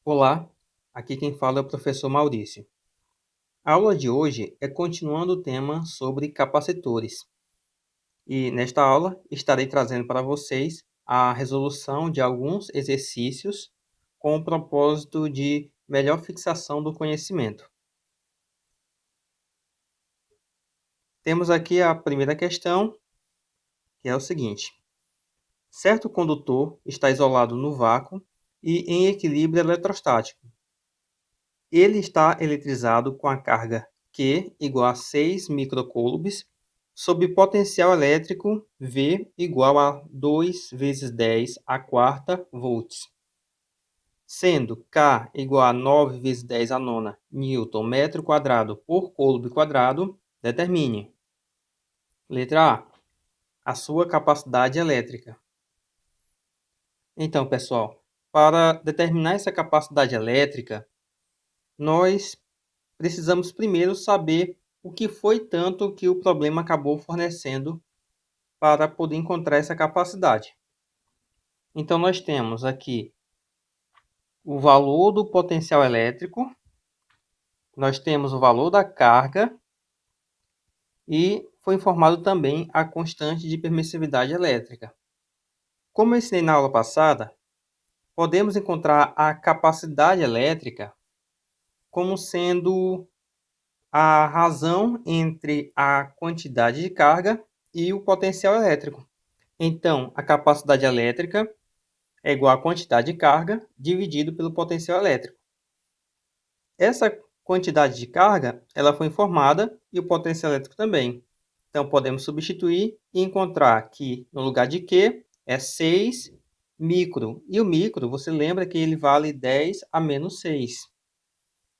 Olá, aqui quem fala é o professor Maurício. A aula de hoje é continuando o tema sobre capacitores. E nesta aula estarei trazendo para vocês a resolução de alguns exercícios com o propósito de melhor fixação do conhecimento. Temos aqui a primeira questão, que é o seguinte: certo condutor está isolado no vácuo e em equilíbrio eletrostático. Ele está eletrizado com a carga Q igual a 6 microcoulombs sob potencial elétrico V igual a 2 vezes 10 a quarta volts, sendo K igual a 9 vezes 10 a nona Newton metro quadrado por coulomb quadrado. Determine. Letra A sua capacidade elétrica. Então, pessoal, para determinar essa capacidade elétrica, nós precisamos primeiro saber o que foi tanto que o problema acabou fornecendo para poder encontrar essa capacidade. Então, nós temos aqui o valor do potencial elétrico, nós temos o valor da carga e foi informado também a constante de permissividade elétrica. Como eu ensinei na aula passada, podemos encontrar a capacidade elétrica como sendo a razão entre a quantidade de carga e o potencial elétrico. Então, a capacidade elétrica é igual à quantidade de carga dividido pelo potencial elétrico. Essa quantidade de carga ela foi informada e o potencial elétrico também. Então, podemos substituir e encontrar que no lugar de Q é 6 micro. E o micro, você lembra que ele vale 10 a menos 6,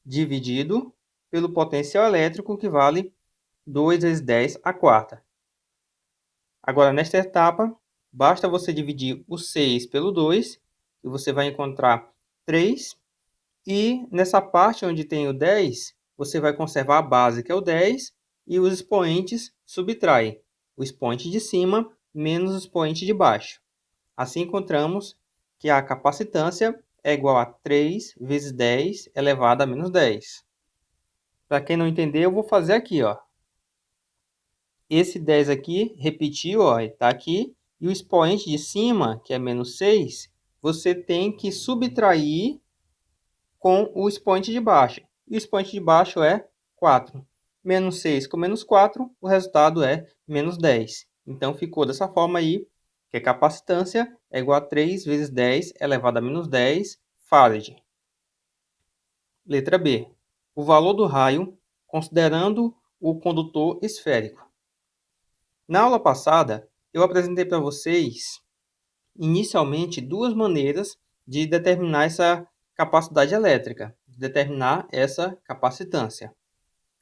dividido pelo potencial elétrico, que vale 2 vezes 10 a quarta. Agora, nesta etapa, basta você dividir o 6 pelo 2 e você vai encontrar 3. E nessa parte onde tem o 10, você vai conservar a base, que é o 10, e os expoentes subtrai o expoente de cima menos o expoente de baixo. Assim, encontramos que a capacitância é igual a 3 vezes 10 elevado a menos 10. Para quem não entendeu, eu vou fazer aqui, ó. Esse 10 aqui repetiu, ó, está aqui. E o expoente de cima, que é menos 6, você tem que subtrair com o expoente de baixo. E o expoente de baixo é 4. Menos 6 com menos 4, o resultado é menos 10. Então, ficou dessa forma aí, que a capacitância é igual a 3 vezes 10 elevado a menos 10 farad. Letra B. O valor do raio, considerando o condutor esférico. Na aula passada, eu apresentei para vocês, inicialmente, duas maneiras de determinar essa capacidade elétrica, de determinar essa capacitância.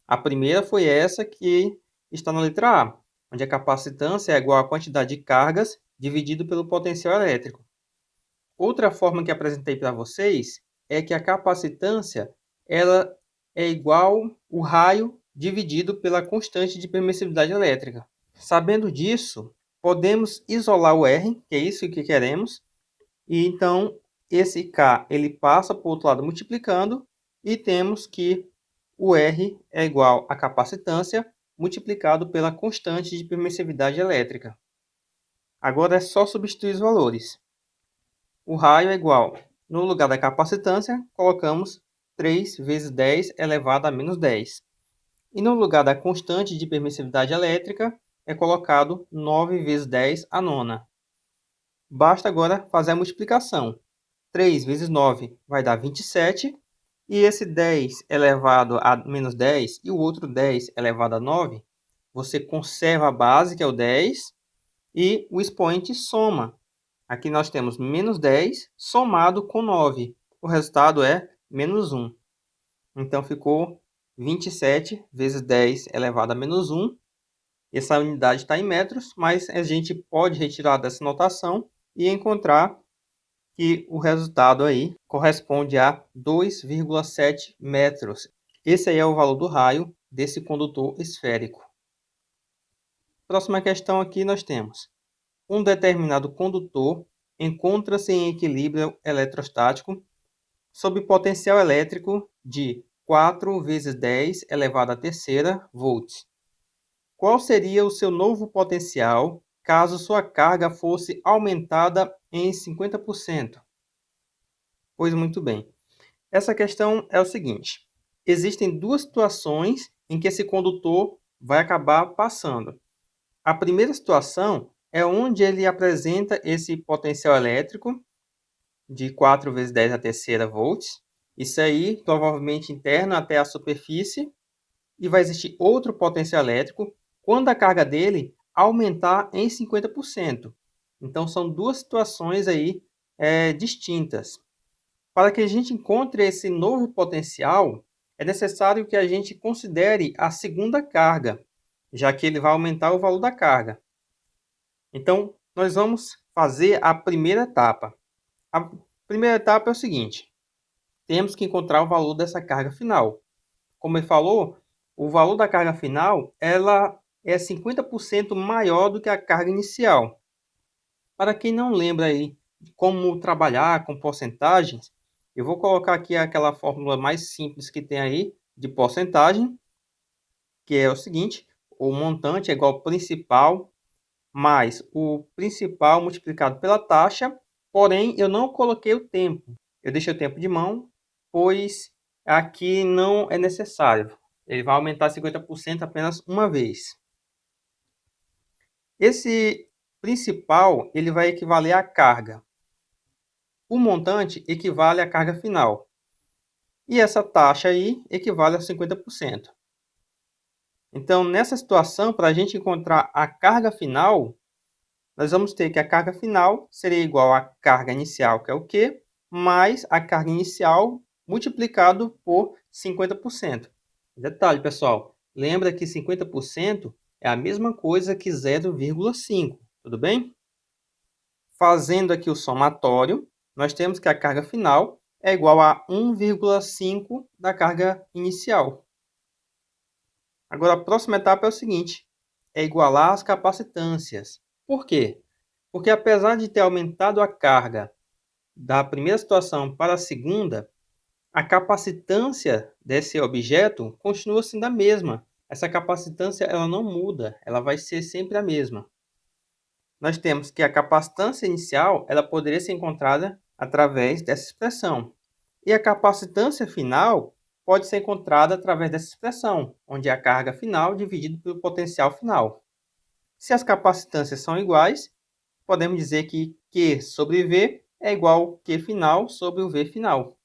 A primeira foi essa que está na letra A, onde a capacitância é igual à quantidade de cargas dividido pelo potencial elétrico. Outra forma que apresentei para vocês é que a capacitância ela é igual ao raio dividido pela constante de permissividade elétrica. Sabendo disso, podemos isolar o R, que é isso que queremos, e então esse K ele passa para o outro lado multiplicando, e temos que o R é igual à capacitância multiplicado pela constante de permissividade elétrica. Agora é só substituir os valores. O raio é igual, no lugar da capacitância, colocamos 3 vezes 10 elevado a menos 10. E no lugar da constante de permissividade elétrica, é colocado 9 vezes 10 a nona. Basta agora fazer a multiplicação. 3 vezes 9 vai dar 27. E esse 10 elevado a menos 10 e o outro 10 elevado a 9, você conserva a base, que é o 10, e o expoente soma. Aqui nós temos menos 10 somado com 9. O resultado é menos 1. Então, ficou 27 vezes 10 elevado a menos 1. Essa unidade está em metros, mas a gente pode retirar dessa notação e encontrar que o resultado aí corresponde a 2,7 metros. Esse aí é o valor do raio desse condutor esférico. Próxima questão aqui nós temos: um determinado condutor encontra-se em equilíbrio eletrostático sob potencial elétrico de 4 vezes 10 elevado à terceira volts. Qual seria o seu novo potencial caso sua carga fosse aumentada em 50%? Pois muito bem. Essa questão é o seguinte: existem duas situações em que esse condutor vai acabar passando. A primeira situação é onde ele apresenta esse potencial elétrico de 4 vezes 10 à terceira volts. Isso aí, provavelmente interno até a superfície. E vai existir outro potencial elétrico quando a carga dele aumentar em 50%. Então, são duas situações aí distintas. Para que a gente encontre esse novo potencial, é necessário que a gente considere a segunda carga, já que ele vai aumentar o valor da carga. Então, nós vamos fazer a primeira etapa. A primeira etapa é o seguinte: temos que encontrar o valor dessa carga final. Como ele falou, o valor da carga final ela é 50% maior do que a carga inicial. Para quem não lembra aí de como trabalhar com porcentagens, eu vou colocar aqui aquela fórmula mais simples que tem aí de porcentagem, que é o seguinte: o montante é igual ao principal mais o principal multiplicado pela taxa, porém eu não coloquei o tempo. Eu deixei o tempo de mão, pois aqui não é necessário. Ele vai aumentar 50% apenas uma vez. Esse principal ele vai equivaler à carga. O montante equivale à carga final. E essa taxa aí equivale a 50%. Então, nessa situação, para a gente encontrar a carga final, nós vamos ter que a carga final seria igual à carga inicial, que é o Q, mais a carga inicial multiplicado por 50%. Detalhe, pessoal, lembra que 50% é a mesma coisa que 0,5, tudo bem? Fazendo aqui o somatório, nós temos que a carga final é igual a 1,5 da carga inicial. Agora, a próxima etapa é o seguinte: é igualar as capacitâncias. Por quê? Porque apesar de ter aumentado a carga da primeira situação para a segunda, a capacitância desse objeto continua sendo a mesma. Essa capacitância ela não muda, ela vai ser sempre a mesma. Nós temos que a capacitância inicial ela poderia ser encontrada através dessa expressão. E a capacitância final pode ser encontrada através dessa expressão, onde é a carga final dividida pelo potencial final. Se as capacitâncias são iguais, podemos dizer que Q sobre V é igual a Q final sobre o V final.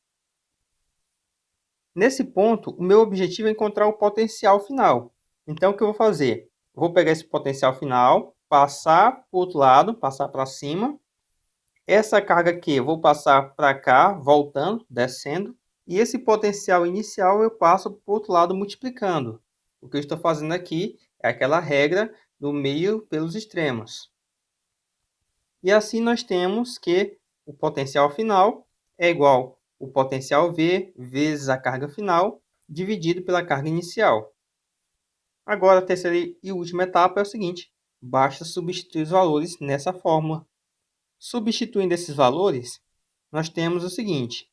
Nesse ponto, o meu objetivo é encontrar o potencial final. Então, o que eu vou fazer? Vou pegar esse potencial final, passar para o outro lado, passar para cima. Essa carga aqui eu vou passar para cá, voltando, descendo. E esse potencial inicial eu passo para o outro lado, multiplicando. O que eu estou fazendo aqui é aquela regra do meio pelos extremos. E assim nós temos que o potencial final é igual ao potencial V vezes a carga final dividido pela carga inicial. Agora, a terceira e última etapa é o seguinte: basta substituir os valores nessa fórmula. Substituindo esses valores, nós temos o seguinte: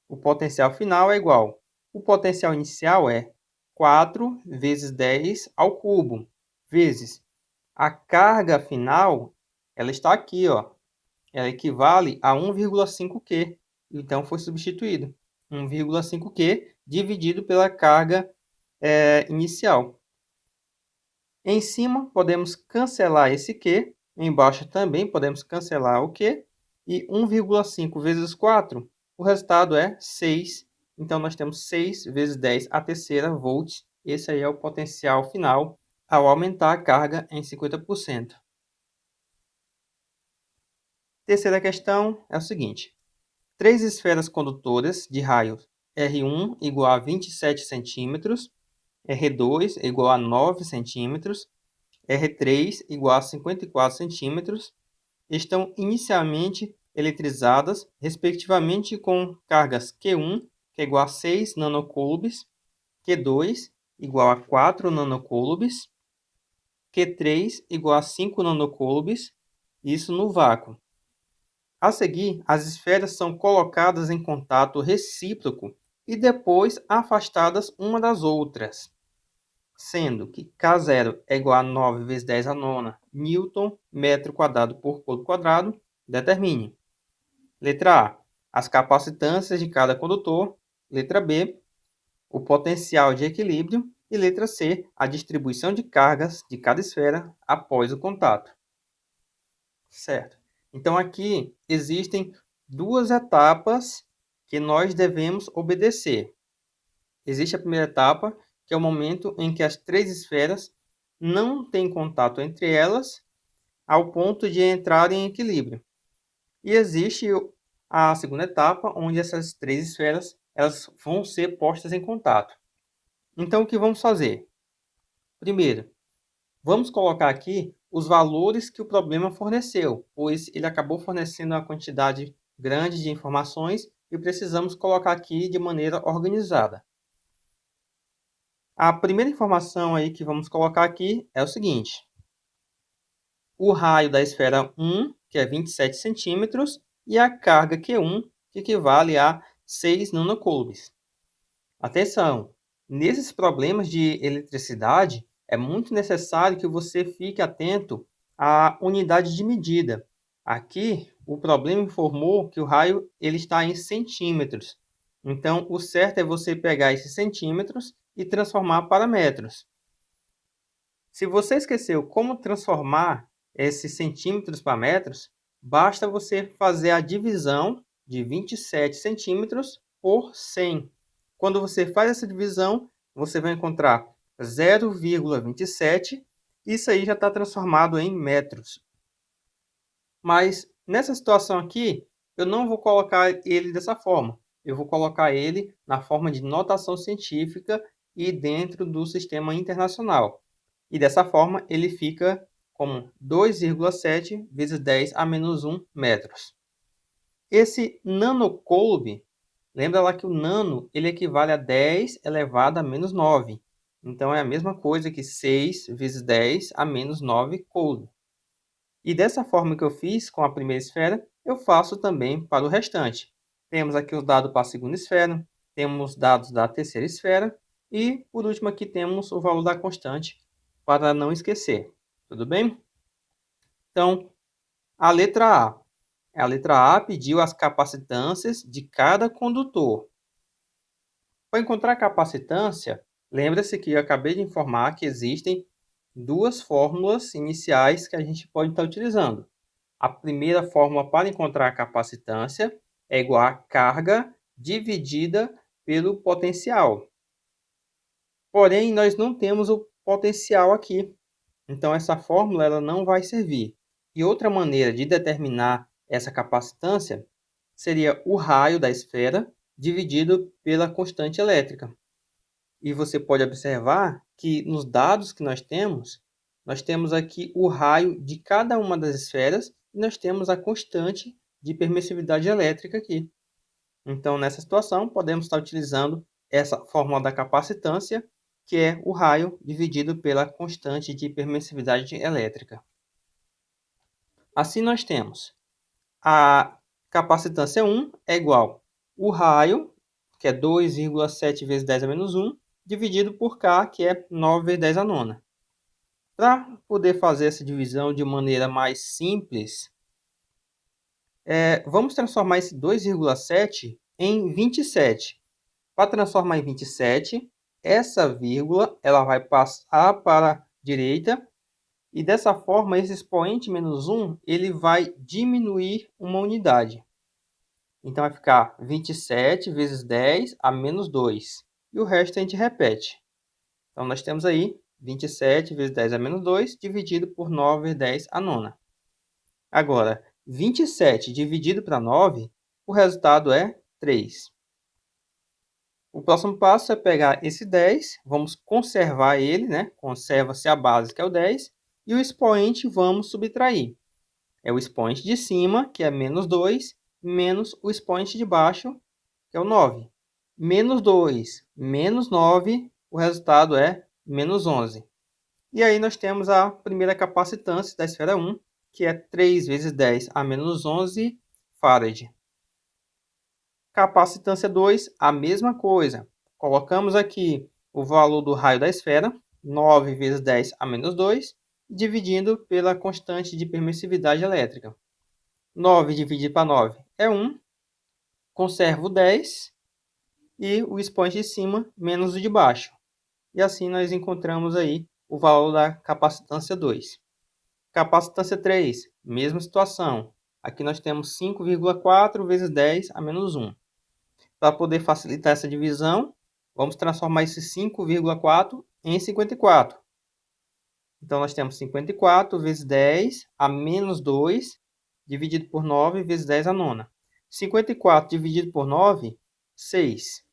o potencial final é igual. O potencial inicial é 4 vezes 10 ao cubo, vezes a carga final, ela está aqui, ó. Ela equivale a 1,5 Q. Então, foi substituído. 1,5 Q dividido pela carga inicial. Em cima, podemos cancelar esse Q. Embaixo também podemos cancelar o Q. E 1,5 vezes 4, o resultado é 6. Então, nós temos 6 vezes 10 à terceira volts. Esse aí é o potencial final ao aumentar a carga em 50%. Terceira questão é o seguinte: 3 esferas condutoras de raio R1 igual a 27 centímetros, R2 igual a 9 centímetros, R3 igual a 54 centímetros, estão inicialmente eletrizadas, respectivamente com cargas Q1, que é igual a 6 nanocoulombs, Q2 igual a 4 nanocoulombs, Q3 igual a 5 nanocoulombs, isso no vácuo. A seguir, as esferas são colocadas em contato recíproco e depois afastadas uma das outras, sendo que K0 é igual a 9 vezes 10 a nona Newton metro quadrado por ponto quadrado. Determine. Letra A, as capacitâncias de cada condutor. Letra B, o potencial de equilíbrio. E letra C, a distribuição de cargas de cada esfera após o contato. Certo. Então, aqui existem duas etapas que nós devemos obedecer. Existe a primeira etapa, que é o momento em que as três esferas não têm contato entre elas ao ponto de entrarem em equilíbrio. E existe a segunda etapa, onde essas três esferas elas vão ser postas em contato. Então, o que vamos fazer? Primeiro, vamos colocar aqui os valores que o problema forneceu, pois ele acabou fornecendo uma quantidade grande de informações e precisamos colocar aqui de maneira organizada. A primeira informação aí que vamos colocar aqui é o seguinte: o raio da esfera 1, que é 27 centímetros, e a carga Q1, que equivale a 6 nanocoulombs. Atenção! Nesses problemas de eletricidade, é muito necessário que você fique atento à unidade de medida. Aqui, o problema informou que o raio ele está em centímetros. Então, o certo é você pegar esses centímetros e transformar para metros. Se você esqueceu como transformar esses centímetros para metros, basta você fazer a divisão de 27 centímetros por 100. Quando você faz essa divisão, você vai encontrar 0,27. Isso aí já está transformado em metros. Mas nessa situação aqui, eu não vou colocar ele dessa forma. Eu vou colocar ele na forma de notação científica e dentro do sistema internacional. E dessa forma, ele fica como 2,7 vezes 10 a menos 1 metros. Esse nanocoulomb, lembra lá que o nano ele equivale a 10 elevado a menos 9. Então, é a mesma coisa que 6 vezes 10 a menos 9 coulomb. E dessa forma que eu fiz com a primeira esfera, eu faço também para o restante. Temos aqui os dados para a segunda esfera, temos dados da terceira esfera e, por último, aqui temos o valor da constante para não esquecer. Tudo bem? Então, a letra A. A letra A pediu as capacitâncias de cada condutor. Para encontrar a capacitância, lembra-se que eu acabei de informar que existem duas fórmulas iniciais que a gente pode estar utilizando. A primeira fórmula para encontrar a capacitância é igual a carga dividida pelo potencial. Porém, nós não temos o potencial aqui. Então, essa fórmula ela não vai servir. E outra maneira de determinar essa capacitância seria o raio da esfera dividido pela constante elétrica. E você pode observar que nos dados que nós temos aqui o raio de cada uma das esferas e nós temos a constante de permissividade elétrica aqui. Então, nessa situação, podemos estar utilizando essa fórmula da capacitância, que é o raio dividido pela constante de permissividade elétrica. Assim, nós temos a capacitância 1 é igual o raio, que é 2,7 vezes 10 a menos 1, dividido por K, que é 9 vezes 10 a nona. Para poder fazer essa divisão de maneira mais simples, vamos transformar esse 2,7 em 27. Para transformar em 27, essa vírgula ela vai passar para a direita e dessa forma esse expoente menos 1 ele vai diminuir uma unidade. Então vai ficar 27 vezes 10 a menos 2. E o resto a gente repete. Então nós temos aí 27 vezes 10 a menos 2 dividido por 9 vezes 10 a nona. Agora, 27 dividido para 9, o resultado é 3. O próximo passo é pegar esse 10, vamos conservar ele, né? Conserva-se a base, que é o 10, e o expoente vamos subtrair. É o expoente de cima, que é menos 2, menos o expoente de baixo, que é o 9. Menos 2, menos 9, o resultado é menos 11. E aí nós temos a primeira capacitância da esfera 1, que é 3 vezes 10 a menos 11, farad. Capacitância 2, a mesma coisa. Colocamos aqui o valor do raio da esfera, 9 vezes 10 a menos 2, dividindo pela constante de permissividade elétrica. 9 dividido para 9 é 1. Conservo 10 e o expoente de cima menos o de baixo. E assim nós encontramos aí o valor da capacitância 2. Capacitância 3, mesma situação. Aqui nós temos 5,4 vezes 10 a menos 1. Para poder facilitar essa divisão, vamos transformar esse 5,4 em 54. Então, nós temos 54 vezes 10 a menos 2, dividido por 9 vezes 10 a nona. 54 dividido por 9, 6.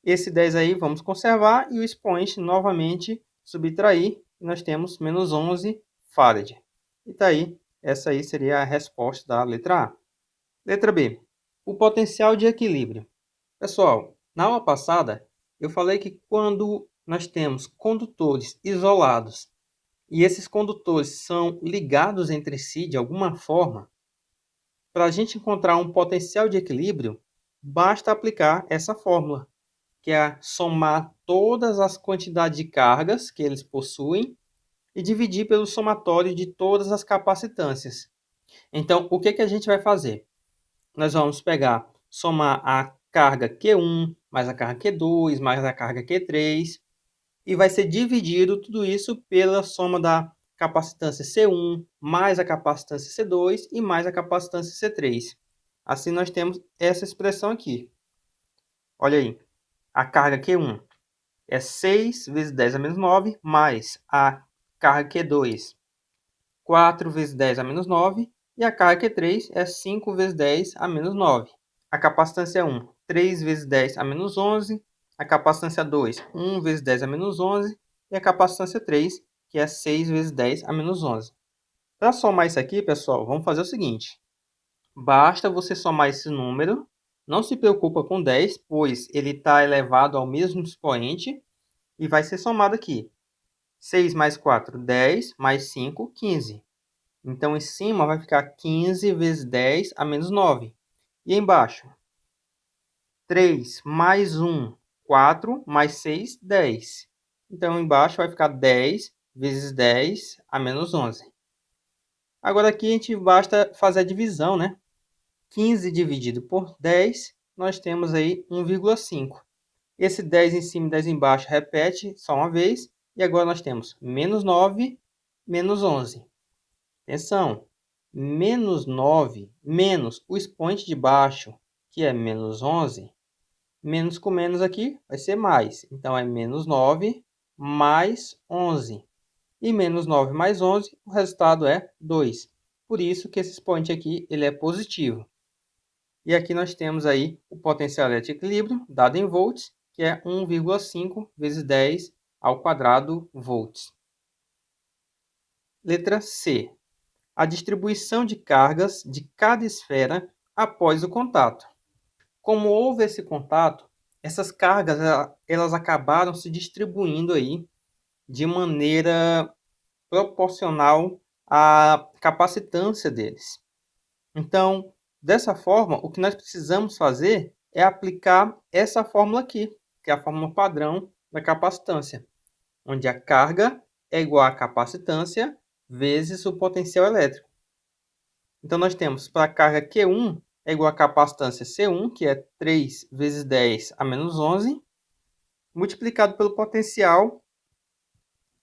Esse 10 aí vamos conservar e o expoente novamente subtrair. E nós temos menos 11 farad. E tá aí, essa aí seria a resposta da letra A. Letra B. O potencial de equilíbrio. Pessoal, na aula passada eu falei que quando nós temos condutores isolados e esses condutores são ligados entre si de alguma forma, para a gente encontrar um potencial de equilíbrio, basta aplicar essa fórmula, que é somar todas as quantidades de cargas que eles possuem e dividir pelo somatório de todas as capacitâncias. Então, o que a gente vai fazer? Nós vamos somar a carga Q1, mais a carga Q2, mais a carga Q3, e vai ser dividido tudo isso pela soma da capacitância C1, mais a capacitância C2 e mais a capacitância C3. Assim nós temos essa expressão aqui. Olha aí, a carga Q1 é 6 vezes 10 a menos 9, mais a carga Q2, 4 vezes 10 a menos 9, e a carga Q3 é 5 vezes 10 a menos 9. A capacitância 1, 3 vezes 10 a menos 11. A capacitância 2, 1 vezes 10 a menos 11. E a capacitância 3, que é 6 vezes 10 a menos 11. Para somar isso aqui, pessoal, vamos fazer o seguinte. Basta você somar esse número. Não se preocupa com 10, pois ele está elevado ao mesmo expoente. E vai ser somado aqui. 6 mais 4, 10, mais 5, 15. Então, em cima vai ficar 15 vezes 10 a menos 9. E embaixo, 3 mais 1, 4, mais 6, 10. Então, embaixo vai ficar 10 vezes 10 a menos 11. Agora aqui a gente basta fazer a divisão, né? 15 dividido por 10, nós temos aí 1,5. Esse 10 em cima e 10 embaixo repete só uma vez. E agora nós temos menos 9, menos 11. Atenção! Menos 9 menos o expoente de baixo, que é menos 11. Menos com menos aqui vai ser mais. Então, é menos 9 mais 11. E menos 9 mais 11, o resultado é 2. Por isso que esse expoente aqui ele é positivo. E aqui nós temos aí o potencial elétrico de equilíbrio, dado em volts, que é 1,5 vezes 10 ao quadrado volts. Letra C. A distribuição de cargas de cada esfera após o contato. Como houve esse contato, essas cargas elas acabaram se distribuindo aí de maneira proporcional à capacitância deles. Então, dessa forma, o que nós precisamos fazer é aplicar essa fórmula aqui, que é a fórmula padrão da capacitância, onde a carga é igual à capacitância vezes o potencial elétrico. Então, nós temos para a carga Q1 é igual à capacitância C1, que é 3 vezes 10 a menos 11, multiplicado pelo potencial,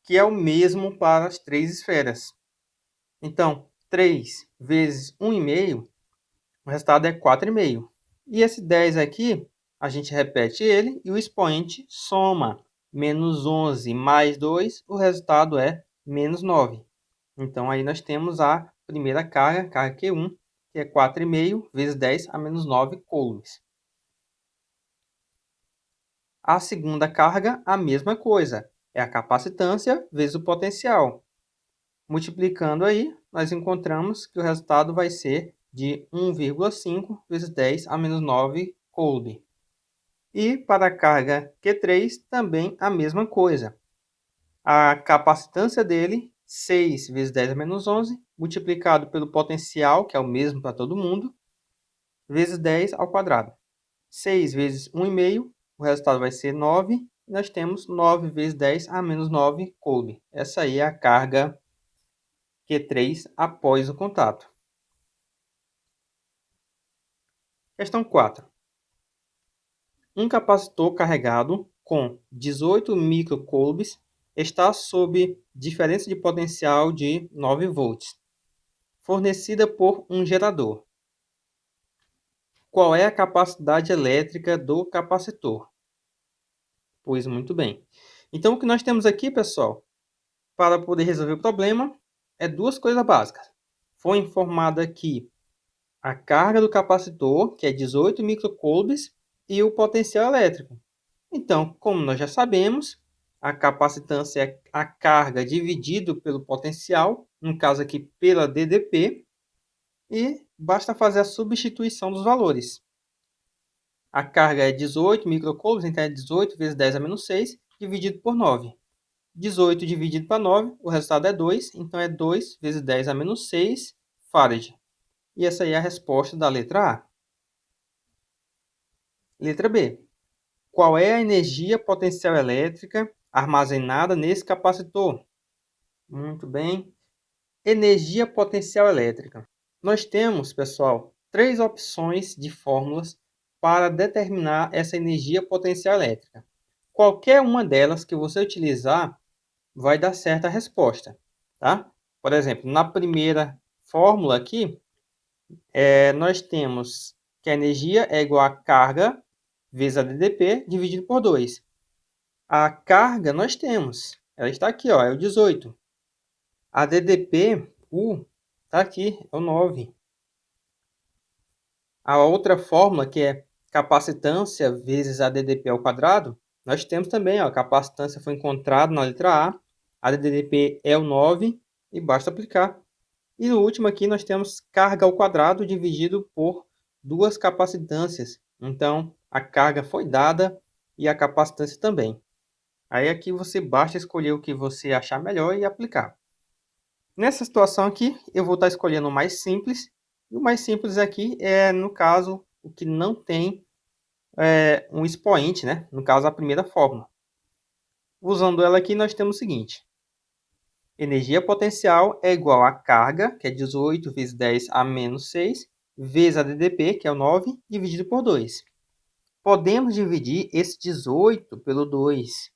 que é o mesmo para as três esferas. Então, 3 vezes 1,5, o resultado é 4,5. E esse 10 aqui, a gente repete ele e o expoente soma. Menos 11 mais 2, o resultado é menos 9. Então, aí nós temos a primeira carga, carga Q1, que é 4,5 vezes 10 a menos 9 coulombs. A segunda carga, a mesma coisa. É a capacitância vezes o potencial. Multiplicando aí, nós encontramos que o resultado vai ser de 1,5 vezes 10 a menos 9 coulomb. E para a carga Q3, também a mesma coisa. A capacitância dele, 6 vezes 10 a menos 11, multiplicado pelo potencial, que é o mesmo para todo mundo, vezes 10 ao quadrado. 6 vezes 1,5, o resultado vai ser 9. E nós temos 9 vezes 10 a menos 9 coulomb. Essa aí é a carga Q3 após o contato. Questão 4. Um capacitor carregado com 18 microcoulombs está sob diferença de potencial de 9 volts, fornecida por um gerador. Qual é a capacidade elétrica do capacitor? Pois muito bem. Então, o que nós temos aqui, pessoal, para poder resolver o problema, é duas coisas básicas. Foi informada aqui a carga do capacitor, que é 18 microcoulombs, e o potencial elétrico. Então, como nós já sabemos, a capacitância é a carga dividido pelo potencial, no caso aqui pela DDP, e basta fazer a substituição dos valores. A carga é 18 microcoulombs, então é 18 vezes 10 a menos 6, dividido por 9. 18 dividido para 9, o resultado é 2, então é 2 vezes 10 a menos 6 farad. E essa aí é a resposta da letra A. Letra B. Qual é a energia potencial elétrica armazenada nesse capacitor? Muito bem. Energia potencial elétrica. Nós temos, pessoal, três opções de fórmulas para determinar essa energia potencial elétrica. Qualquer uma delas que você utilizar vai dar certa resposta, tá? Por exemplo, na primeira fórmula aqui, nós temos que a energia é igual a carga vezes a DDP dividido por 2. A carga nós temos, ela está aqui, ó, é o 18. A DDP, está aqui, é o 9. A outra fórmula, que é capacitância vezes a DDP ao quadrado, nós temos também, ó, a capacitância foi encontrada na letra A DDP é o 9 e basta aplicar. E no último aqui nós temos carga ao quadrado dividido por duas capacitâncias. Então, a carga foi dada e a capacitância também. Aí aqui você basta escolher o que você achar melhor e aplicar. Nessa situação aqui, eu vou estar escolhendo o mais simples. E o mais simples aqui é, no caso, o que não tem um expoente, né? No caso, a primeira fórmula. Usando ela aqui, nós temos o seguinte. Energia potencial é igual a carga, que é 18 vezes 10 a menos 6, vezes a DDP, que é o 9, dividido por 2. Podemos dividir esse 18 pelo 2.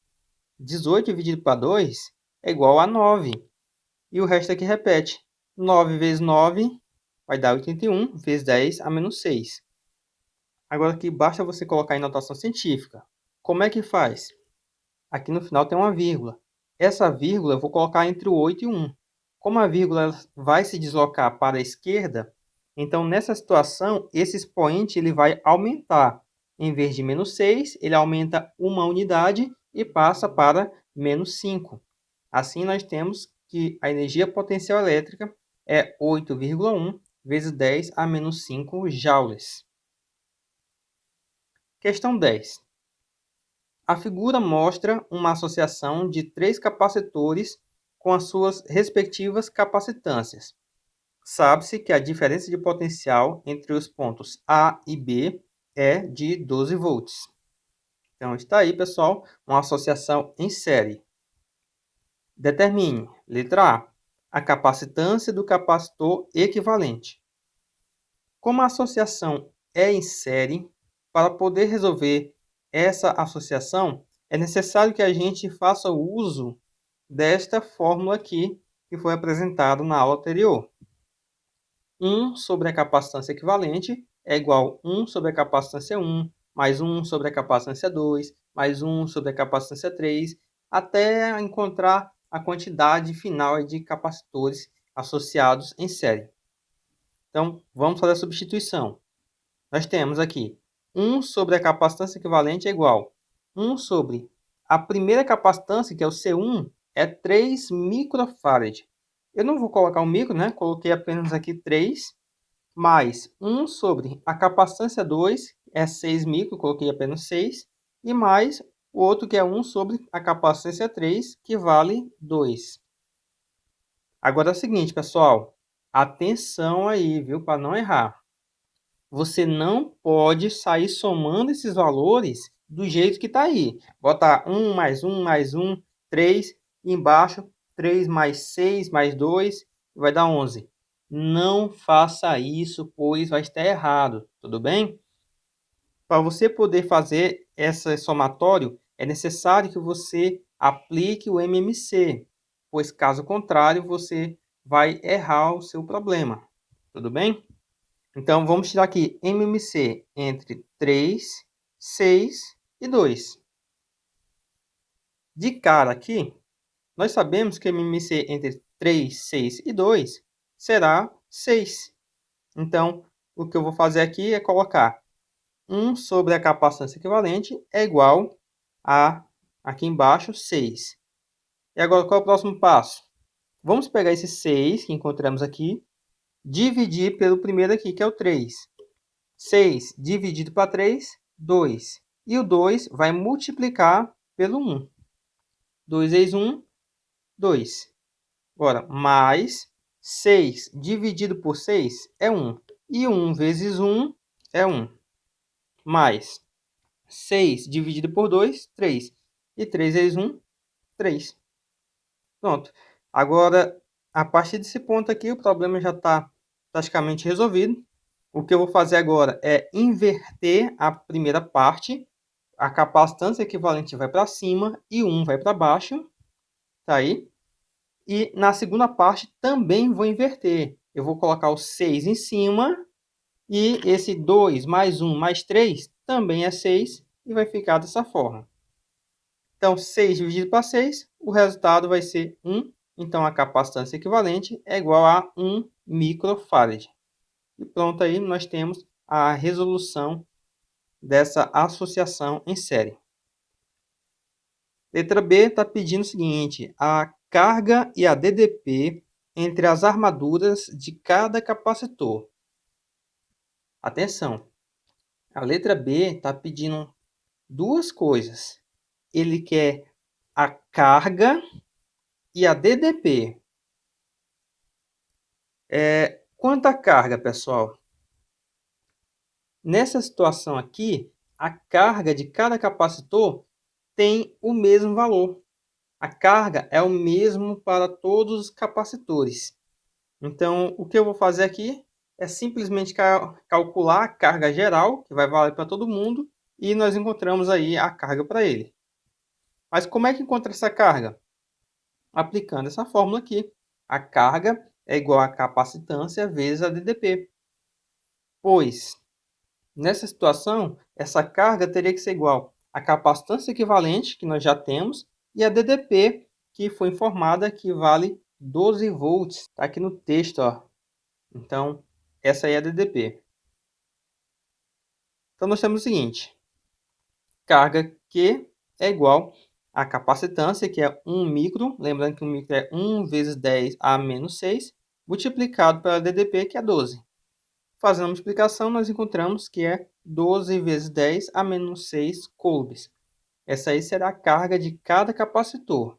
18 dividido para 2 é igual a 9. E o resto aqui repete. 9 vezes 9 vai dar 81, vezes 10 a menos 6. Agora aqui basta você colocar em notação científica. Como é que faz? Aqui no final tem uma vírgula. Essa vírgula eu vou colocar entre o 8 e 1. Como a vírgula vai se deslocar para a esquerda, então nessa situação, esse expoente ele vai aumentar. Em vez de menos 6, ele aumenta uma unidade e passa para menos 5. Assim, nós temos que a energia potencial elétrica é 8,1 vezes 10 a menos 5 joules. Questão 10. A figura mostra uma associação de três capacitores com as suas respectivas capacitâncias. Sabe-se que a diferença de potencial entre os pontos A e B é de 12 volts. Então, está aí, pessoal, uma associação em série. Determine, letra A capacitância do capacitor equivalente. Como a associação é em série, para poder resolver essa associação, é necessário que a gente faça uso desta fórmula aqui, que foi apresentada na aula anterior. 1 sobre a capacitância equivalente é igual a 1 sobre a capacitância 1, mais 1 sobre a capacitância 2, mais 1 sobre a capacitância 3, até encontrar a quantidade final de capacitores associados em série. Então, vamos fazer a substituição. Nós temos aqui 1 sobre a capacitância equivalente é igual a 1 sobre a primeira capacitância, que é o C1, é 3 microfarad. Eu não vou colocar o micro, né? Coloquei apenas aqui 3, mais 1 sobre a capacitância 2, é 6 micro, coloquei apenas 6, e mais o outro que é 1 sobre a capacitância 3, que vale 2. Agora é o seguinte, pessoal, atenção aí, viu, para não errar. você não pode sair somando esses valores do jeito que está aí. Botar 1 mais 1, 3, e embaixo 3 mais 6 mais 2, vai dar 11. Não faça isso, pois vai estar errado, tudo bem? Para você poder fazer esse somatório, é necessário que você aplique o MMC, pois caso contrário, você vai errar o seu problema, tudo bem? Então, vamos tirar aqui MMC entre 3, 6 e 2. De cara aqui, nós sabemos que MMC entre 3, 6 e 2 será 6. Então, o que eu vou fazer aqui é colocar 1 sobre a capacitância equivalente é igual a, aqui embaixo, 6. E agora, qual é o próximo passo? Vamos pegar esse 6 que encontramos aqui, dividir pelo primeiro aqui, que é o 3. 6 dividido para 3, 2. E o 2 vai multiplicar pelo 1. 2 vezes 1, 2. Agora, mais 6 dividido por 6 é 1. E 1 vezes 1 é 1. Mais 6 dividido por 2, 3. E 3 vezes 1, 3. Pronto. Agora, a partir desse ponto aqui, o problema já está praticamente resolvido. O que eu vou fazer agora é inverter a primeira parte. A capacitância equivalente vai para cima e 1 vai para baixo. Tá aí. E na segunda parte também vou inverter. Eu vou colocar o 6 em cima. E esse 2 mais 1 mais 3 também é 6. E vai ficar dessa forma. Então, 6 dividido para 6, o resultado vai ser 1. Então, a capacitância equivalente é igual a 1 microfarad. E pronto, aí nós temos a resolução dessa associação em série. Letra B está pedindo o seguinte: a carga e a DDP entre as armaduras de cada capacitor. Atenção, a letra B está pedindo duas coisas. Ele quer a carga e a DDP. Quanto à carga, pessoal? Nessa situação aqui, a carga de cada capacitor tem o mesmo valor. A carga é o mesmo para todos os capacitores. Então, o que eu vou fazer aqui é simplesmente calcular a carga geral, que vai valer para todo mundo, e nós encontramos aí a carga para ele. Mas como é que encontra essa carga? Aplicando essa fórmula aqui. A carga é igual a capacitância vezes a DDP. Pois, nessa situação, essa carga teria que ser igual à capacitância equivalente, que nós já temos, e a DDP, que foi informada que vale 12 volts. Está aqui no texto, ó. Então, essa aí é a DDP. Então, nós temos o seguinte. Carga Q é igual à capacitância, que é 1 micro. Lembrando que 1 micro é 1 vezes 10 a menos 6, multiplicado pela DDP, que é 12. Fazendo a multiplicação, nós encontramos que é 12 vezes 10 a menos 6 coulombs. Essa aí será a carga de cada capacitor.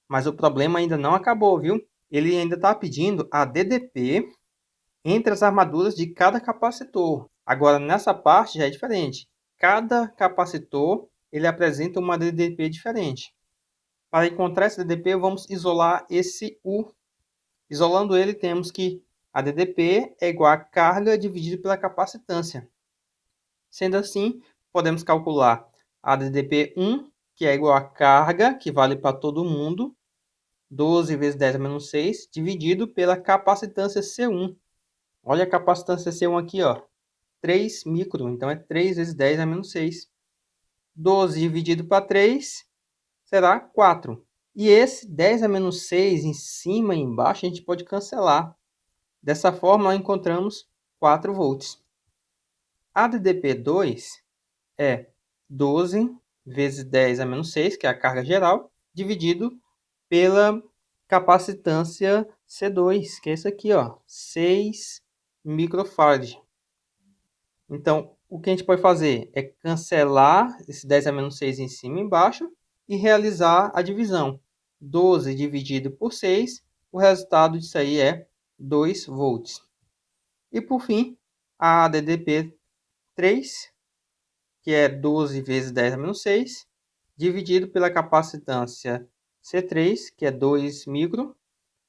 Mas o problema ainda não acabou, viu? Ele ainda está pedindo a DDP entre as armaduras de cada capacitor. Agora, nessa parte já é diferente. Cada capacitor ele apresenta uma DDP diferente. Para encontrar esse DDP, vamos isolar esse U. Isolando ele, temos que a DDP é igual a carga dividido pela capacitância. Sendo assim, podemos calcular a DDP1, que é igual a carga, que vale para todo mundo, 12 vezes 10 a menos 6, dividido pela capacitância C1. Olha a capacitância C1 aqui, ó, 3 micro, então é 3 vezes 10 a menos 6. 12 dividido para 3 será 4. E esse 10 a menos 6 em cima e embaixo a gente pode cancelar. Dessa forma, nós encontramos 4 volts. A DDP2 é 12 vezes 10 a menos 6, que é a carga geral, dividido pela capacitância C2, que é isso aqui, ó, 6 microfarad. Então, o que a gente pode fazer é cancelar esse 10 a menos 6 em cima e embaixo e realizar a divisão. 12 dividido por 6, o resultado disso aí é 2 volts. E por fim, a ADDP3, que é 12 vezes 10 a menos 6, dividido pela capacitância C3, que é 2 micro,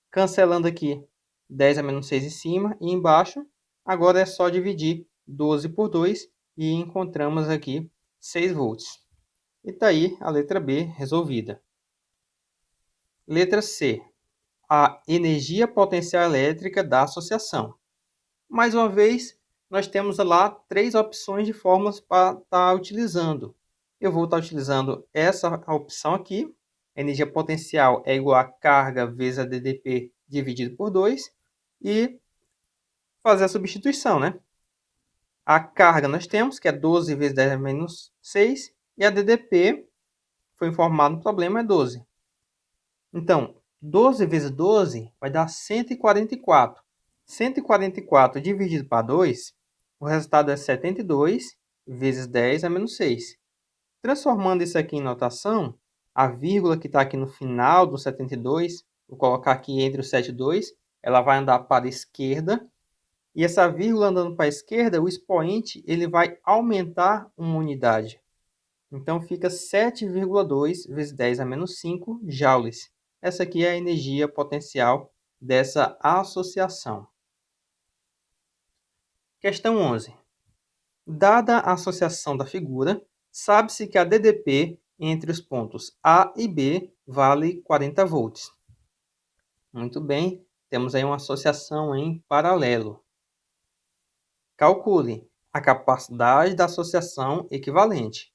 cancelando aqui 10 a menos 6 em cima e embaixo. Agora é só dividir 12 por 2 e encontramos aqui 6 volts. E está aí a letra B resolvida. Letra C. A energia potencial elétrica da associação. Mais uma vez, nós temos lá 3 opções de fórmulas para estar utilizando. Eu vou estar utilizando essa opção aqui. A energia potencial é igual a carga vezes a DDP dividido por 2. E fazer a substituição, né? A carga nós temos, que é 12 vezes 10 a menos 6. E a DDP, foi informado no problema, é 12. Então, 12 vezes 12 vai dar 144. 144 dividido para 2, o resultado é 72 vezes 10 a menos 6. Transformando isso aqui em notação, a vírgula que está aqui no final do 72, vou colocar aqui entre o 7 e 2, ela vai andar para a esquerda. E essa vírgula andando para a esquerda, o expoente ele vai aumentar uma unidade. Então fica 7,2 vezes 10 a menos 5 joules. Essa aqui é a energia potencial dessa associação. Questão 11. Dada a associação da figura, sabe-se que a DDP entre os pontos A e B vale 40 volts. Muito bem, temos aí uma associação em paralelo. Calcule a capacidade da associação equivalente.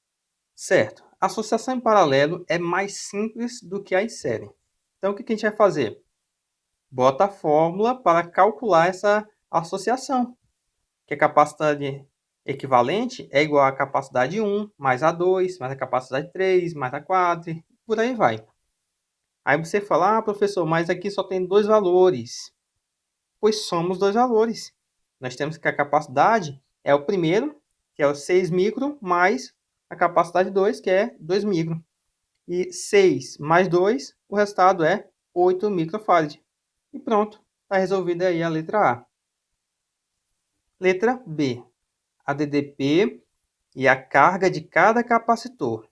Certo, a associação em paralelo é mais simples do que a em série. Então, o que a gente vai fazer? Bota a fórmula para calcular essa associação, que a capacidade equivalente é igual à capacidade 1 mais a 2, mais a capacidade 3, mais a 4, e por aí vai. Aí você fala, professor, mas aqui só tem 2 valores. Pois somos 2 valores. Nós temos que a capacidade é o primeiro, que é o 6 micro, mais a capacidade 2, que é 2 micro. E 6 mais 2, o resultado é 8 microfarad. E pronto, está resolvida aí a letra A. Letra B. A DDP e a carga de cada capacitor.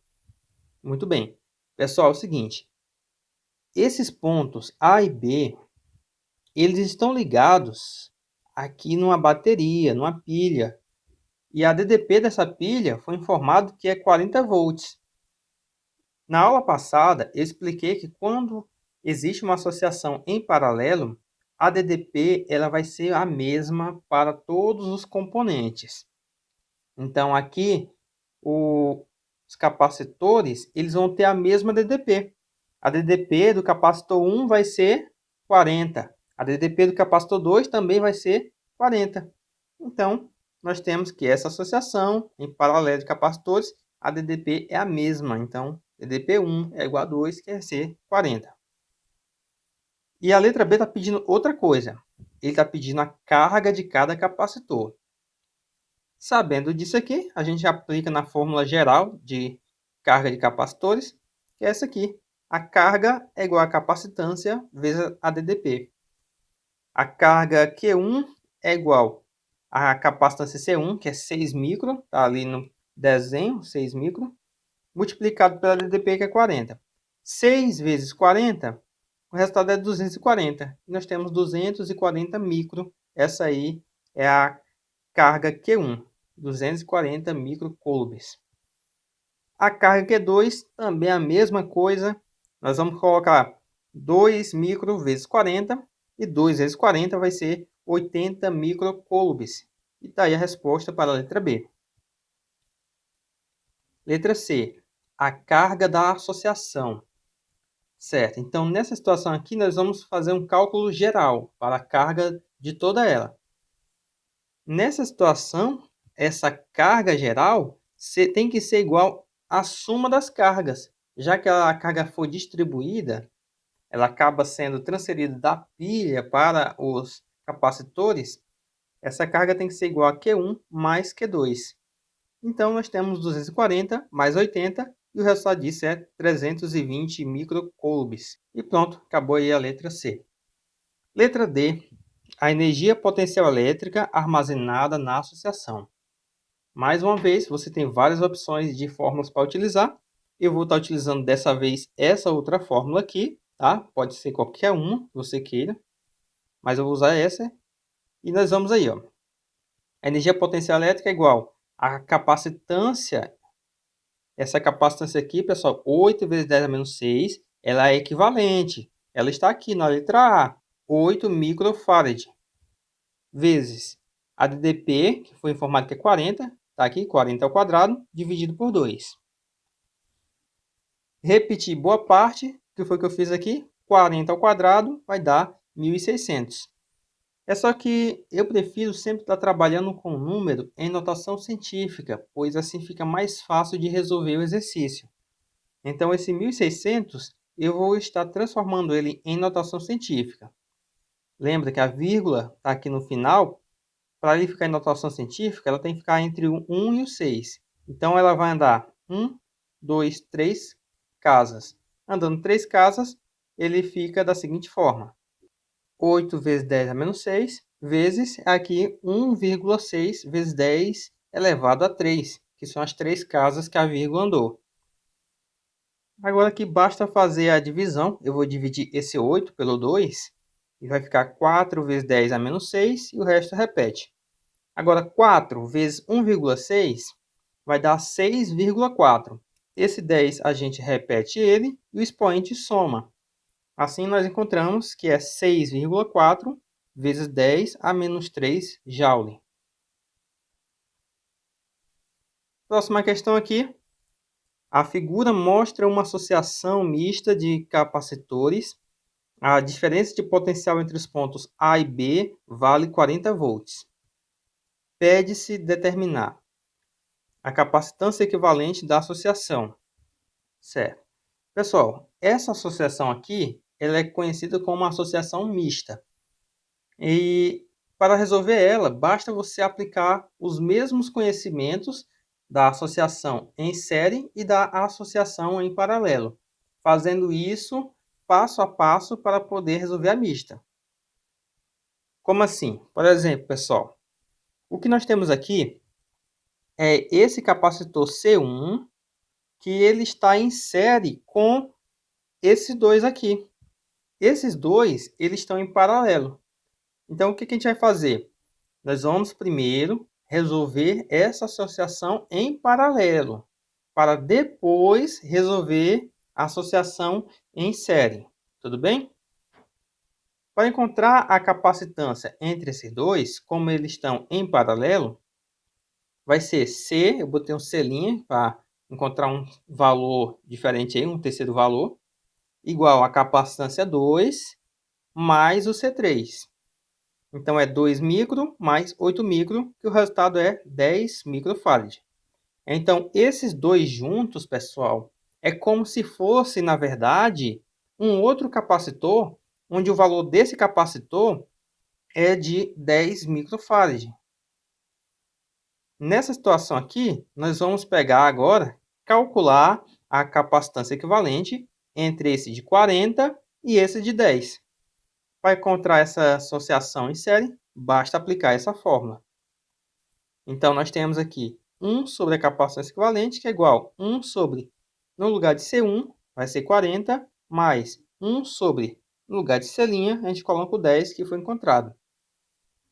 Muito bem. Pessoal, é o seguinte. Esses pontos A e B, eles estão ligados aqui numa bateria, numa pilha. E a DDP dessa pilha foi informado que é 40 volts. Na aula passada, eu expliquei que quando existe uma associação em paralelo, a DDP ela vai ser a mesma para todos os componentes. Então, aqui, os capacitores eles vão ter a mesma DDP. A DDP do capacitor 1 vai ser 40. A DDP do capacitor 2 também vai ser 40. Então, nós temos que essa associação em paralelo de capacitores, a DDP é a mesma. Então, DDP1 é igual a 2, que quer ser 40. E a letra B está pedindo outra coisa. Ele está pedindo a carga de cada capacitor. Sabendo disso aqui, a gente aplica na fórmula geral de carga de capacitores, que é essa aqui. A carga é igual a capacitância vezes a DDP. A carga Q1 é igual a capacitância C1, que é 6 micro, está ali no desenho, 6 micro, multiplicado pela DDP, que é 40. 6 vezes 40, o resultado é 240. E nós temos 240 micro. Essa aí é a carga Q1, 240 microcoulombs. A carga Q2 também é a mesma coisa. Nós vamos colocar 2 micro vezes 40, e 2 vezes 40 vai ser 80 microcoulombs. E está aí a resposta para a letra B. Letra C. A carga da associação. Certo, então nessa situação aqui nós vamos fazer um cálculo geral para a carga de toda ela. Nessa situação, essa carga geral tem que ser igual à soma das cargas. Já que a carga foi distribuída, ela acaba sendo transferida da pilha para os capacitores, essa carga tem que ser igual a Q1 mais Q2. Então, nós temos 240 mais 80, e o resultado disso é 320 microcoulombs. E pronto, acabou aí a letra C. Letra D. a energia potencial elétrica armazenada na associação. Mais uma vez, você tem várias opções de fórmulas para utilizar. Eu vou estar utilizando dessa vez essa outra fórmula aqui, tá? Pode ser qualquer uma que você queira, mas eu vou usar essa. E nós vamos aí, ó. A energia potencial elétrica é igual à capacitância. Essa capacitância aqui, pessoal, 8 vezes 10 a menos 6, ela é equivalente. Ela está aqui na letra A, 8 microfarad. Vezes a DDP, que foi informado que é 40, está aqui, 40 ao quadrado, dividido por 2. Repetir boa parte, que foi o que eu fiz aqui, 40 ao quadrado vai dar 1.600. É só que eu prefiro sempre estar trabalhando com o número em notação científica, pois assim fica mais fácil de resolver o exercício. Então, esse 1.600, eu vou estar transformando ele em notação científica. Lembra que a vírgula está aqui no final. Para ele ficar em notação científica, ela tem que ficar entre o 1 e o 6. Então, ela vai andar 1, 2, 3 casas. Andando 3 casas, ele fica da seguinte forma. 8 vezes 10 a menos 6, vezes aqui 1,6 vezes 10 elevado a 3, que são as 3 casas que a vírgula andou. Agora aqui basta fazer a divisão. Eu vou dividir esse 8 pelo 2 e vai ficar 4 vezes 10 a menos 6 e o resto repete. Agora 4 vezes 1,6 vai dar 6,4. Esse 10 a gente repete ele e o expoente soma. Assim nós encontramos que é 6,4 vezes 10 a menos 3 joule. Próxima questão aqui. A figura mostra uma associação mista de capacitores. A diferença de potencial entre os pontos A e B vale 40 volts. Pede-se determinar a capacitância equivalente da associação. Certo. Pessoal, essa associação aqui ela é conhecida como uma associação mista. E para resolver ela, basta você aplicar os mesmos conhecimentos da associação em série e da associação em paralelo, fazendo isso passo a passo para poder resolver a mista. Como assim? Por exemplo, pessoal, o que nós temos aqui é esse capacitor C1, que ele está em série com esses dois aqui. Esses dois, eles estão em paralelo. Então, o que a gente vai fazer? Nós vamos primeiro resolver essa associação em paralelo, para depois resolver a associação em série. Tudo bem? Para encontrar a capacitância entre esses dois, como eles estão em paralelo, vai ser C, eu botei um C' para encontrar um valor diferente aí, um terceiro valor, igual a capacitância 2 mais o C3. Então, é 2 micro mais 8 micro, que o resultado é 10 microfarad. Então, esses dois juntos, pessoal, é como se fosse, na verdade, um outro capacitor, onde o valor desse capacitor é de 10 microfarad. Nessa situação aqui, nós vamos pegar agora, calcular a capacitância equivalente entre esse de 40 e esse de 10. Para encontrar essa associação em série, basta aplicar essa fórmula. Então, nós temos aqui 1 sobre a capacitância equivalente, que é igual a 1 sobre, no lugar de C1, vai ser 40, mais 1 sobre, no lugar de C', a gente coloca o 10 que foi encontrado.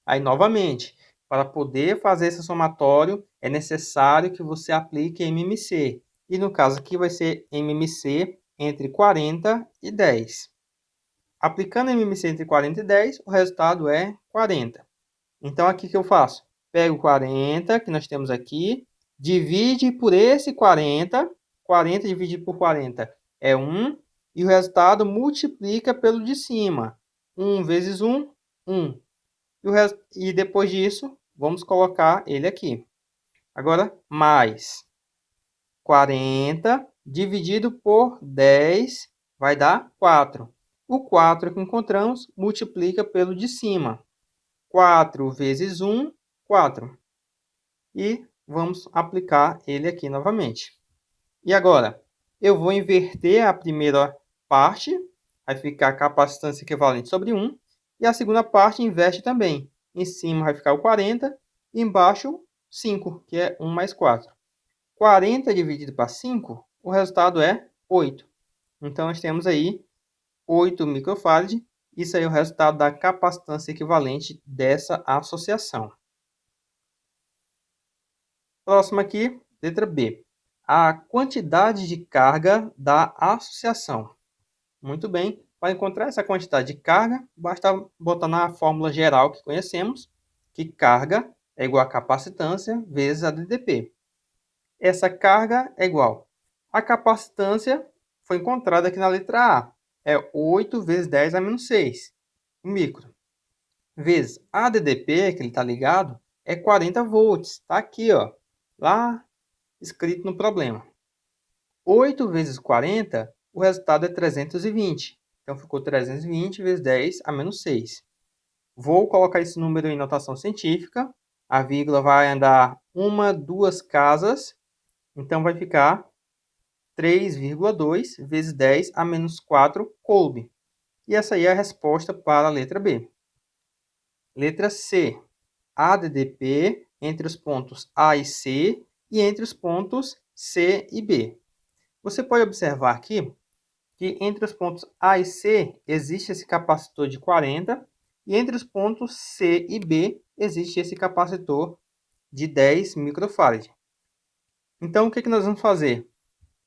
Aí, novamente, para poder fazer esse somatório, é necessário que você aplique MMC. E no caso aqui vai ser MMC entre 40 e 10. Aplicando MMC entre 40 e 10, o resultado é 40. Então, aqui que eu faço? Pego 40, que nós temos aqui, divide por esse 40. 40 dividido por 40 é 1. E o resultado multiplica pelo de cima. 1 vezes 1, 1. E depois disso, vamos colocar ele aqui. Agora, mais 40 dividido por 10 vai dar 4. O 4 que encontramos multiplica pelo de cima. 4 vezes 1, 4. E vamos aplicar ele aqui novamente. E agora, eu vou inverter a primeira parte. Vai ficar capacitância equivalente sobre 1. E a segunda parte inverte também. Em cima vai ficar o 40 e embaixo 5, que é 1 mais 4. 40 dividido para 5, o resultado é 8. Então, nós temos aí 8 microfarad. Isso aí é o resultado da capacitância equivalente dessa associação. Próximo aqui, letra B. A quantidade de carga da associação. Muito bem. Para encontrar essa quantidade de carga, basta botar na fórmula geral que conhecemos, que carga é igual a capacitância vezes a DDP. Essa carga é igual. A capacitância foi encontrada aqui na letra A. É 8 vezes 10 a menos 6, micro. Vezes a DDP, que ele está ligado, é 40 volts. Está aqui, ó, lá escrito no problema. 8 vezes 40, o resultado é 320. Então, ficou 320 vezes 10 a menos 6. Vou colocar esse número em notação científica. A vírgula vai andar uma, duas casas. Então, vai ficar 3,2 vezes 10 a menos 4 coulomb. E essa aí é a resposta para a letra B. Letra C. ADDP entre os pontos A e C e entre os pontos C e B. Você pode observar aqui que entre os pontos A e C existe esse capacitor de 40 e entre os pontos C e B existe esse capacitor de 10 microfarad. Então, o que nós vamos fazer?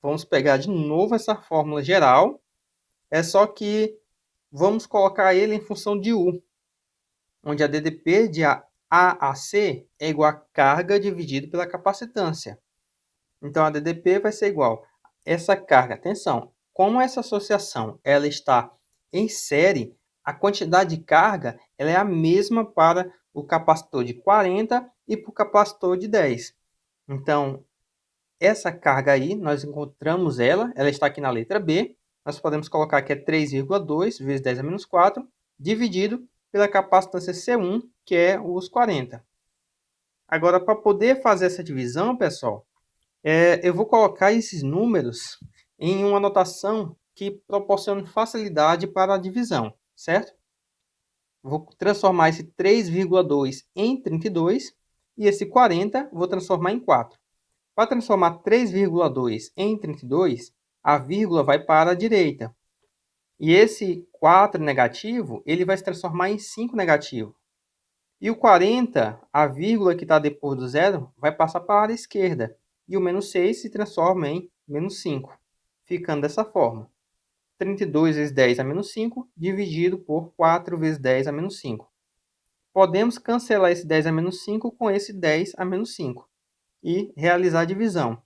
Vamos pegar de novo essa fórmula geral, é só que vamos colocar ele em função de U, onde a DDP de A a C é igual a carga dividido pela capacitância. Então, a DDP vai ser igual a essa carga. Atenção, como essa associação ela está em série, a quantidade de carga ela é a mesma para o capacitor de 40 e para o capacitor de 10. Então, essa carga aí, nós encontramos ela está aqui na letra B. Nós podemos colocar que é 3,2 vezes 10 a menos 4, dividido pela capacitância C1, que é os 40. Agora, para poder fazer essa divisão, pessoal, eu vou colocar esses números em uma notação que proporcione facilidade para a divisão, certo? Vou transformar esse 3,2 em 32 e esse 40 vou transformar em 4. Para transformar 3,2 em 32, a vírgula vai para a direita. E esse 4 negativo, ele vai se transformar em 5 negativo. E o 40, a vírgula que está depois do zero, vai passar para a esquerda. E o menos 6 se transforma em menos 5, ficando dessa forma. 32 vezes 10 a menos 5, dividido por 4 vezes 10 a menos 5. Podemos cancelar esse 10 a menos 5 com esse 10 a menos 5 e realizar a divisão.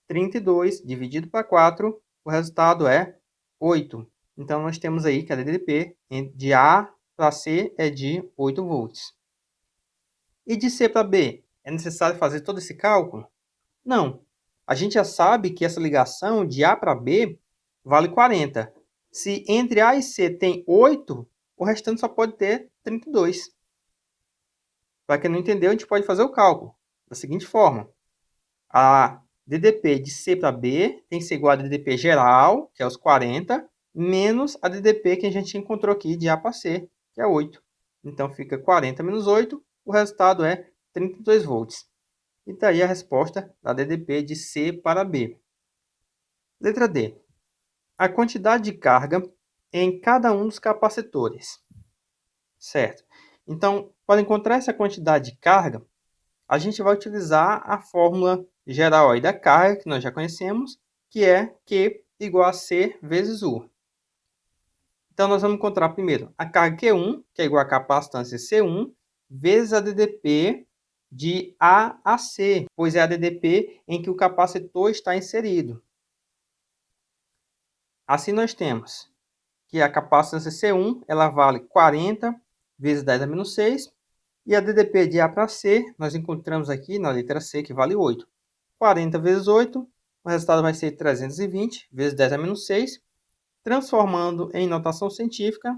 32 dividido para 4, o resultado é 8. Então, nós temos aí que a DDP de A para C é de 8 volts. E de C para B, é necessário fazer todo esse cálculo? Não. A gente já sabe que essa ligação de A para B vale 40. Se entre A e C tem 8, o restante só pode ter 32. Para quem não entendeu, a gente pode fazer o cálculo da seguinte forma. A DDP de C para B tem que ser igual a DDP geral, que é os 40, menos a DDP que a gente encontrou aqui de A para C, que é 8. Então, fica 40 menos 8, o resultado é 32 volts. E está aí a resposta da DDP de C para B. Letra D. A quantidade de carga em cada um dos capacitores. Certo. Então, para encontrar essa quantidade de carga, a gente vai utilizar a fórmula geral aí da carga, que nós já conhecemos, que é Q igual a C vezes U. Então, nós vamos encontrar primeiro a carga Q1, que é igual a capacitância C1, vezes a DDP de A a C, pois é a DDP em que o capacitor está inserido. Assim, nós temos que a capacitância C1 ela vale 40 vezes 10 a menos 6, e a DDP de A para C, nós encontramos aqui na letra C, que vale 8. 40 vezes 8, o resultado vai ser 320 vezes 10 a menos 6, transformando em notação científica,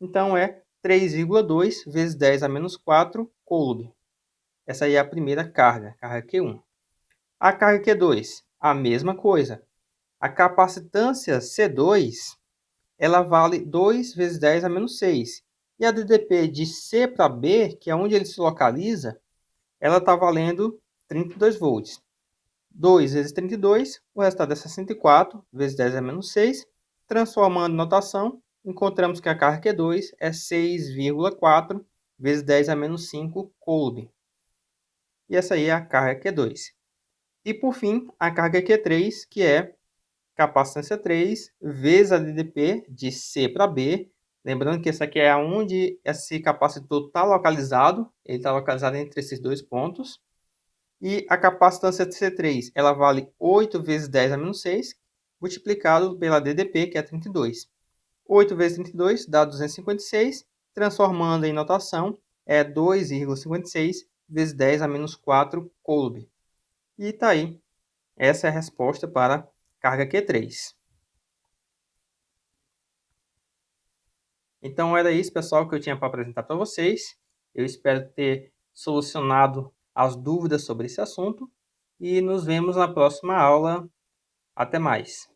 então é 3,2 vezes 10 a menos 4 coulomb. Essa aí é a primeira carga, carga Q1. A carga Q2, a mesma coisa. A capacitância C2, ela vale 2 vezes 10 a menos 6. E a DDP de C para B, que é onde ele se localiza, ela está valendo 32 volts. 2 vezes 32, o resultado é 64, vezes 10 é menos 6. Transformando em notação, encontramos que a carga Q2 é 6,4 vezes 10 a menos 5 coulomb. E essa aí é a carga Q2. E por fim, a carga Q3, que é capacitância 3 vezes a DDP de C para B. Lembrando que essa aqui é onde esse capacitor está localizado. Ele está localizado entre esses dois pontos. E a capacitância C3, ela vale 8 vezes 10 a menos 6, multiplicado pela DDP, que é 32. 8 vezes 32 dá 256, transformando em notação, é 2,56 vezes 10 a menos 4 coulomb. E está aí, essa é a resposta para a carga Q3. Então era isso, pessoal, que eu tinha para apresentar para vocês. Eu espero ter solucionado as dúvidas sobre esse assunto e nos vemos na próxima aula. Até mais!